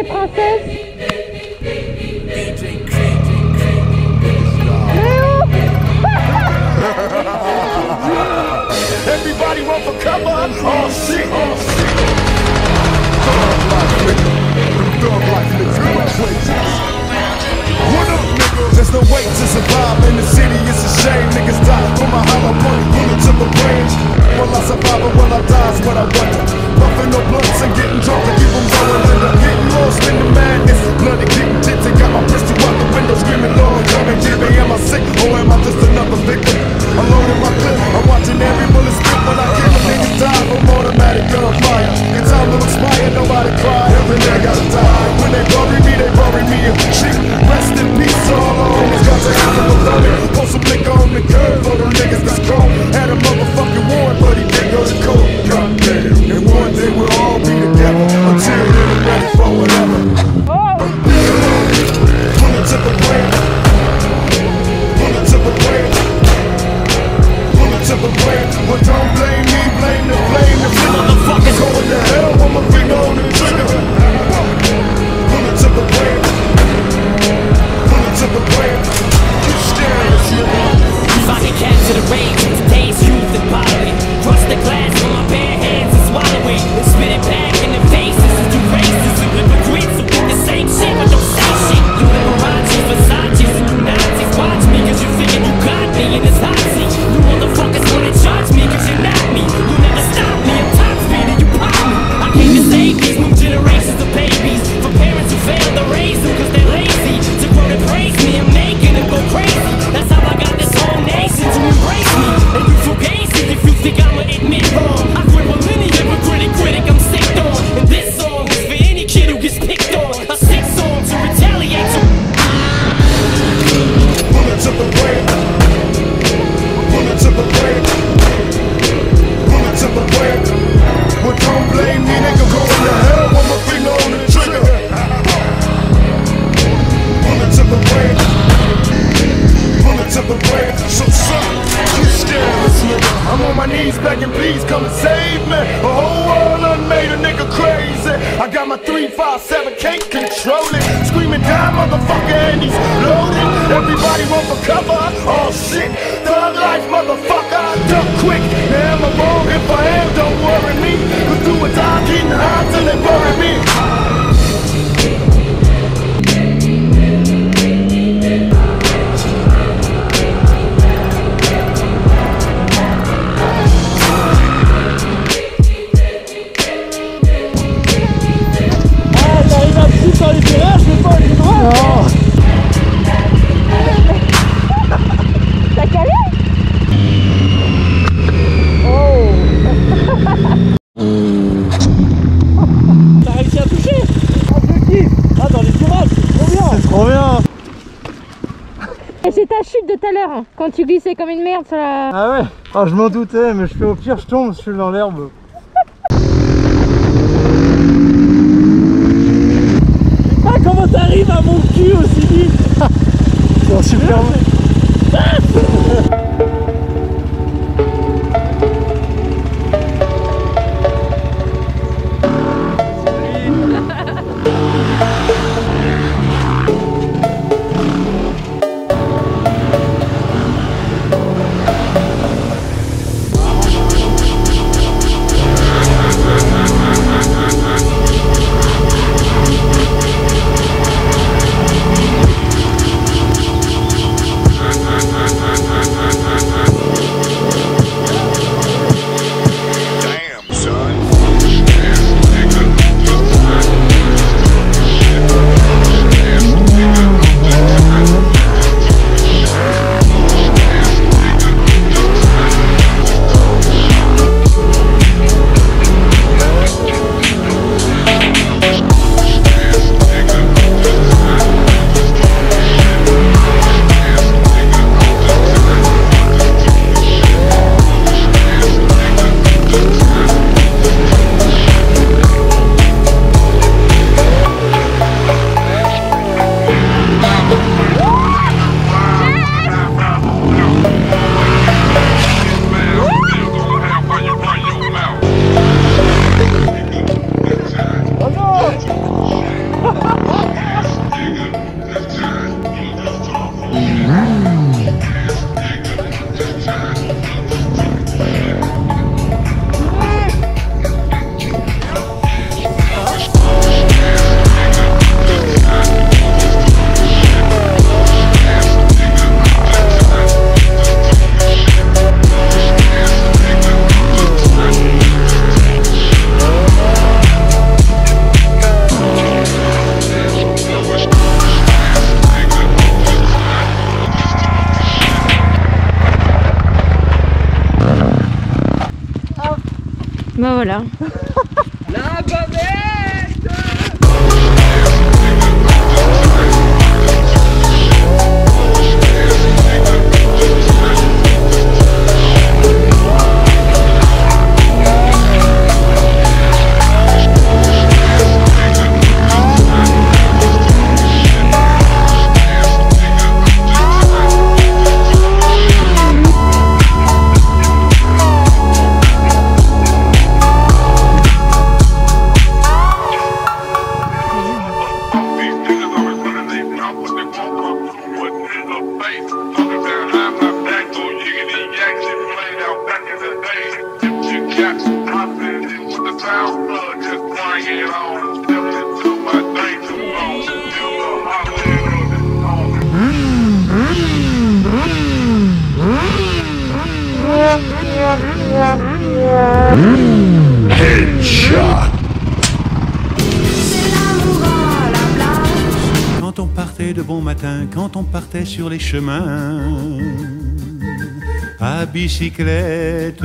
les princesses. Everybody run for cover. Oh shit. What up, nigga? There's no way to survive in the city. It's a shame niggas die from a hollow point, bullet to the brain. Will I survive or will I die? Is what I wonder. Puffing no blunts and getting drunk to keep them going under. Getting lost in the madness, bloody getting tipsy. Got my pistol out the window, screaming, Lord, come and get me. Am I sick or am I just another victim? I'm loading my clip, I'm watching every bullet spit. When I kill them, niggas die from automatic gunfire. It's time to expire, nobody cry. Every day I gotta die. When they bury me in shit. Rest in peace, all always got to happen without me. Post some liquor on the curb for them niggas that's cold. Had a motherfucking warrant, but he didn't go to court. God damn. And one day we'll all be together until they're ready for whatever. Pull it to the brand. Pull it to the brand. Pull it to the brand. But don't blame me, blame the flame. The motherfuckers going to hell with my finger on the trigger. Pull it to the brand. Pull it to the brand. You scared us, Fucking capture the rage of today's youth and bodily. Crush the glass with my bare hands and swallow it. And spit it back in the faces and do races. And live with grit, so think the same shit but don't say shit. You the Miragis, Versace's, and you Nazis. Watch me cause you figure you got me in this hot seat. You motherfuckers wanna charge me cause you're not me. You'll never stop me, I'm top speed and you pop me. I came to save these new generations of babies. For parents who failed to raise them cause they're lazy. To grow to praise me, I'm making them go crazy. That's how I got this whole nation to embrace me. And you so gazy if you think I'ma admit wrong. I grip a linear but critic I'm sick on. And this song is for any kid who gets picked on. A sick song to retaliate to. pull it to the brand. Pull it to the brand. Pull it to the brand. Well, don't blame me, nigga, going to hell with my finger on the trigger. Pull it to the brand. Pull it to the brand. So son, you scared us, nigga. I'm on my knees begging, please come and save me. A whole world done made a nigga crazy. I got my 357, can't control it. Screaming down, motherfucker, and he's loaded. Everybody run for cover. Oh shit, thug life, motherfucker. Duck quick. Now am I wrong? If I am, don't worry me. Cause do or die, getting high till they bury me. Dans les virages, mais pas les droits. Non. T'as calé? Oh. T'as réussi à toucher. Ah, je kiffe. Ah, dans les virages, c'est trop bien. C'est trop bien. Et c'est ta chute de tout à l'heure, hein, quand tu glissais comme une merde sur la... Ah ouais. Ah, je m'en doutais, mais je fais au pire, je tombe, je suis dans l'herbe. Ah, comment t'arrives à mon cul aussi vite? C'est un Supermot. voilà. La bavette. Quand on partait de bon matin, quand on partait sur les chemins à bicyclette,